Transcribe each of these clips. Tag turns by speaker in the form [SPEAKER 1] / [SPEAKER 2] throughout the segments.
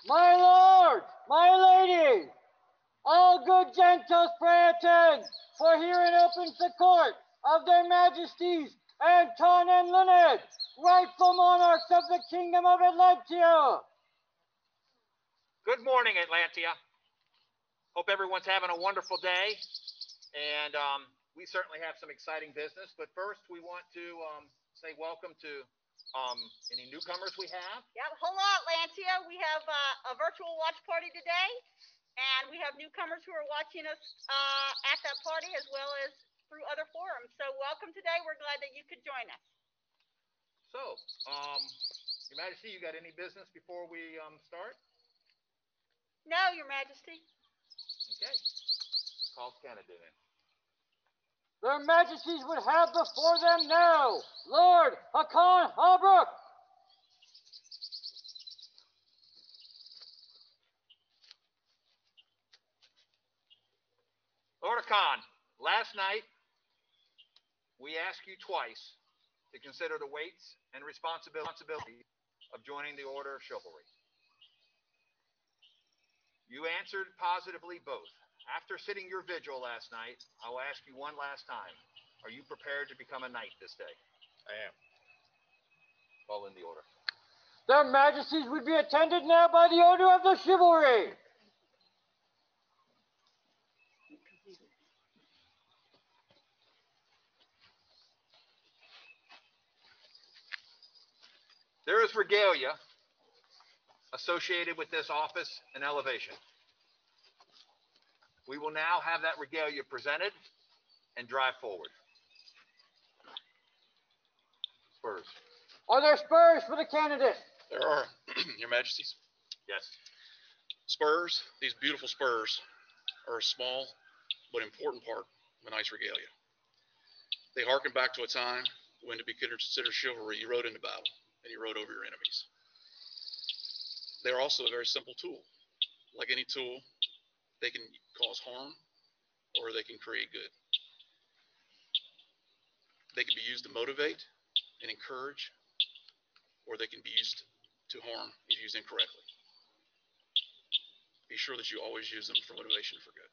[SPEAKER 1] My lords, my ladies, all good gentles pray attend, for herein opens the court of their majesties Anton and Leonard, rightful monarchs of the kingdom of Atlantia.
[SPEAKER 2] Good morning, Atlantia. Hope everyone's having a wonderful day, and we certainly have some exciting business, but first we want to say welcome to any newcomers we have.
[SPEAKER 3] Yep, hello Atlantia. We have a virtual watch party today, and we have newcomers who are watching us at that party as well as through other forums. So welcome today. We're glad that you could join us.
[SPEAKER 2] So, Your Majesty, you got any business before we start?
[SPEAKER 3] No, Your Majesty.
[SPEAKER 2] Okay. Call candidate in.
[SPEAKER 1] Their majesties would have before them now Lord Hakan Holbrook.
[SPEAKER 2] Lord Hakan, last night we asked you twice to consider the weights and responsibility of joining the Order of Chivalry. You answered positively both. After sitting your vigil last night, I will ask you one last time. Are you prepared to become a knight this day?
[SPEAKER 4] I am.
[SPEAKER 2] Call in the order.
[SPEAKER 1] Their majesties would be attended now by the Order of the Chivalry.
[SPEAKER 2] There is regalia associated with this office and elevation. We will now have that regalia presented and drive forward. Spurs.
[SPEAKER 1] Are there spurs for the candidate?
[SPEAKER 4] There are, Your Majesties.
[SPEAKER 2] Yes.
[SPEAKER 4] Spurs, these beautiful spurs, are a small but important part of a knight's regalia. They harken back to a time when, to be considered chivalry, you rode into battle and you rode over your enemies. They are also a very simple tool. Like any tool, they can cause harm or they can create good. They can be used to motivate and encourage, or they can be used to harm if used incorrectly. Be sure that you always use them for motivation for good.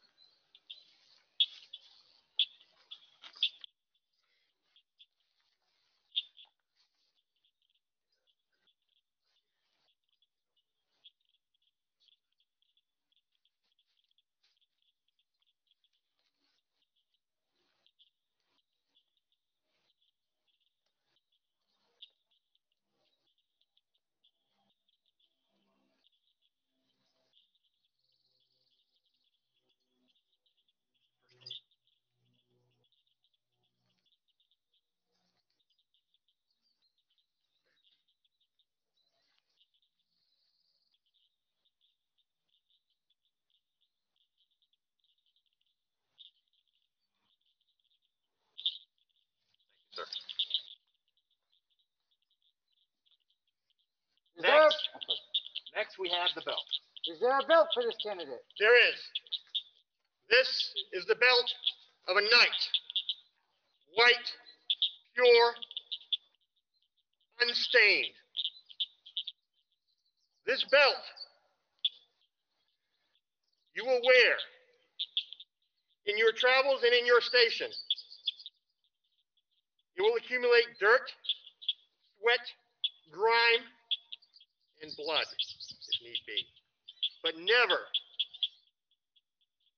[SPEAKER 2] Sir. Next, we have the belt.
[SPEAKER 1] Is there a belt for this candidate?
[SPEAKER 5] There is. This is the belt of a knight. White, pure, unstained. This belt you will wear in your travels and in your station. You will accumulate dirt, sweat, grime, and blood, if need be. But never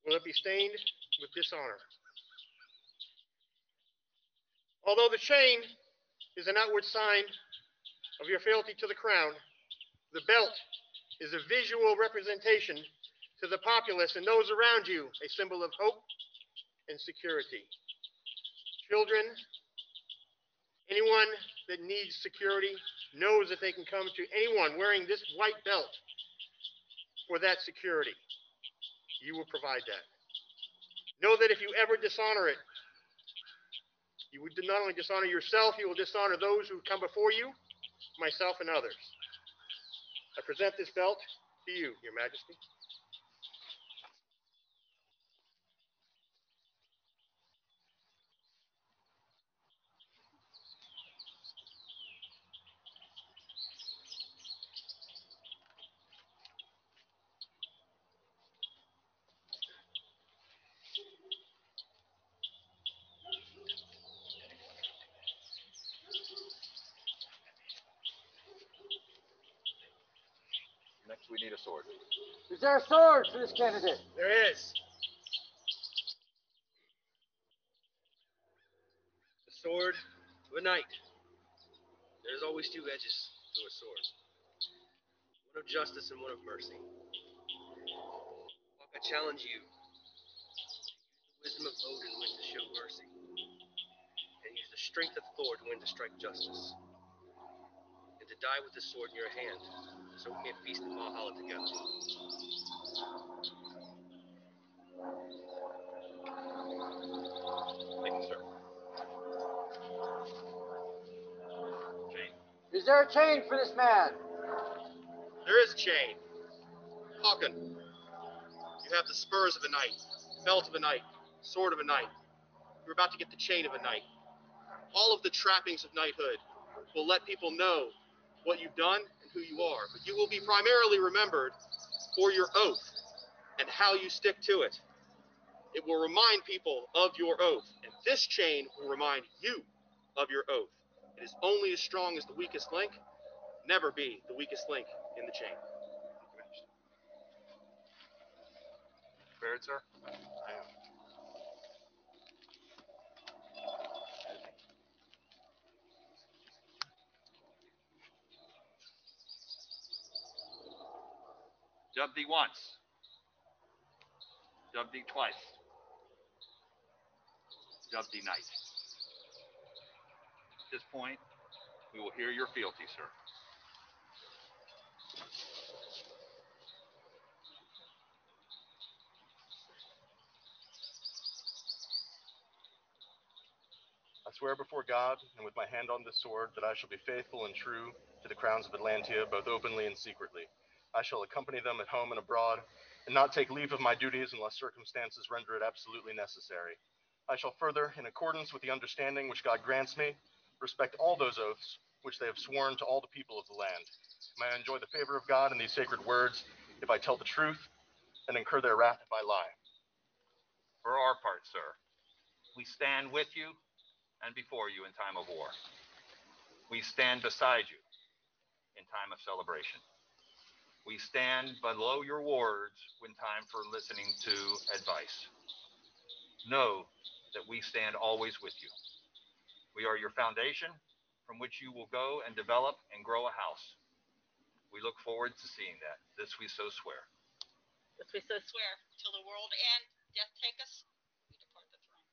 [SPEAKER 5] will it be stained with dishonor. Although the chain is an outward sign of your fealty to the crown, the belt is a visual representation to the populace and those around you, a symbol of hope and security. Children, anyone that needs security knows that they can come to anyone wearing this white belt for that security. You will provide that. Know that if you ever dishonor it, you would not only dishonor yourself, you will dishonor those who come before you, myself and others. I present this belt to you, Your Majesty.
[SPEAKER 2] sword.
[SPEAKER 1] Is there a sword for this candidate?
[SPEAKER 5] There is. The sword of a knight. There's always two edges to a sword. One of justice and one of mercy. I challenge you to use the wisdom of Odin when to show mercy, and use the strength of Thor to when to strike justice, and to die with the sword in your hand, so we may feast in Valhalla together.
[SPEAKER 2] Thank you, sir. Chain.
[SPEAKER 1] Is there a chain for this man?
[SPEAKER 5] There is a chain. Haakon, you have the spurs of a knight, belt of a knight, sword of a knight. You're about to get the chain of a knight. All of the trappings of knighthood will let people know what you've done and who you are. But you will be primarily remembered for your oath and how you stick to it. It will remind people of your oath, and this chain will remind you of your oath. It is only as strong as the weakest link. Never be the weakest link in the chain.
[SPEAKER 2] Prepared, sir?
[SPEAKER 5] I am.
[SPEAKER 2] Dub thee once. Dub thee twice. Dub thee knight. At this point, we will hear your fealty, sir.
[SPEAKER 6] I swear before God and with my hand on this sword that I shall be faithful and true to the crowns of Atlantia, both openly and secretly. I shall accompany them at home and abroad, and not take leave of my duties unless circumstances render it absolutely necessary. I shall further, in accordance with the understanding which God grants me, respect all those oaths which they have sworn to all the people of the land. May I enjoy the favor of God in these sacred words if I tell the truth, and incur their wrath if I lie.
[SPEAKER 2] For our part, sir, we stand with you and before you in time of war. We stand beside you in time of celebration. We stand below your words when time for listening to advice. Know that we stand always with you. We are your foundation from which you will go and develop and grow a house. We look forward to seeing that. This we so swear.
[SPEAKER 3] This we so swear, till the world end, death take us, we depart the throne.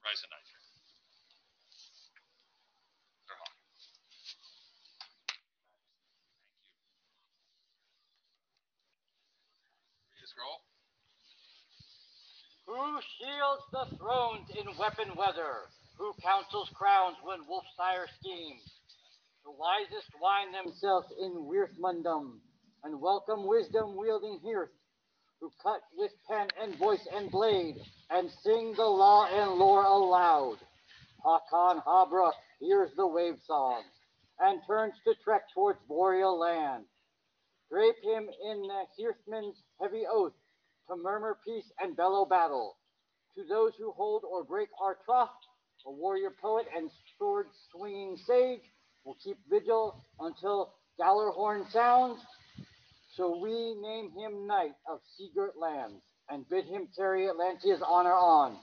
[SPEAKER 2] Rise and night. Sir Hawk. Read the scroll.
[SPEAKER 1] Who shields the thrones in weapon weather? Who counsels crowns when Wolfsire schemes? The wisest wind themselves in Wyrthmundum, and welcome wisdom wielding Hirth, who cut with pen and voice and blade, and sing the law and lore aloud. Hakon Habruk hears the wave song, and turns to trek towards Boreal land. Drape him in the Hearthman's heavy oath, to murmur peace and bellow battle. To those who hold or break our troth, a warrior poet and sword-swinging sage will keep vigil until Gallarhorn sounds. So we name him Knight of Seagirt lands, and bid him carry Atlantia's honor on,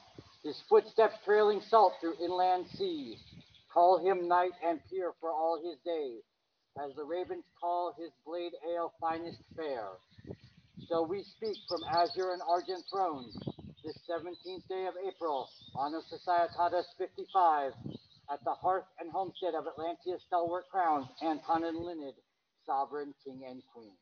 [SPEAKER 1] his footsteps trailing salt through inland seas. Call him knight and peer for all his days, as the ravens call his blade ale finest fare. So we speak from azure and argent thrones, this 17th day of April, Anno Societatis 55, at the hearth and homestead of Atlantia's stalwart crowns, Anton and Lined, sovereign king and queen.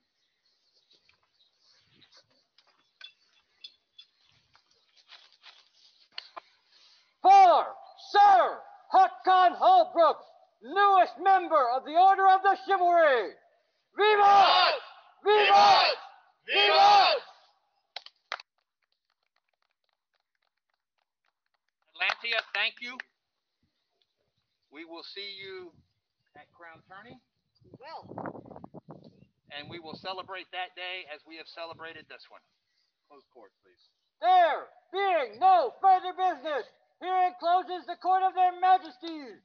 [SPEAKER 1] For Sir Hakon Holbrook, newest member of the Order of the Chivalry! Vivat! Vivat! Vivat!
[SPEAKER 2] Atlantia, thank you. We will see you at Crown Tourney,
[SPEAKER 3] Well,
[SPEAKER 2] and we will celebrate that day as we have celebrated this one. Close court, please.
[SPEAKER 1] There being no further business, Here encloses the court of their majesties.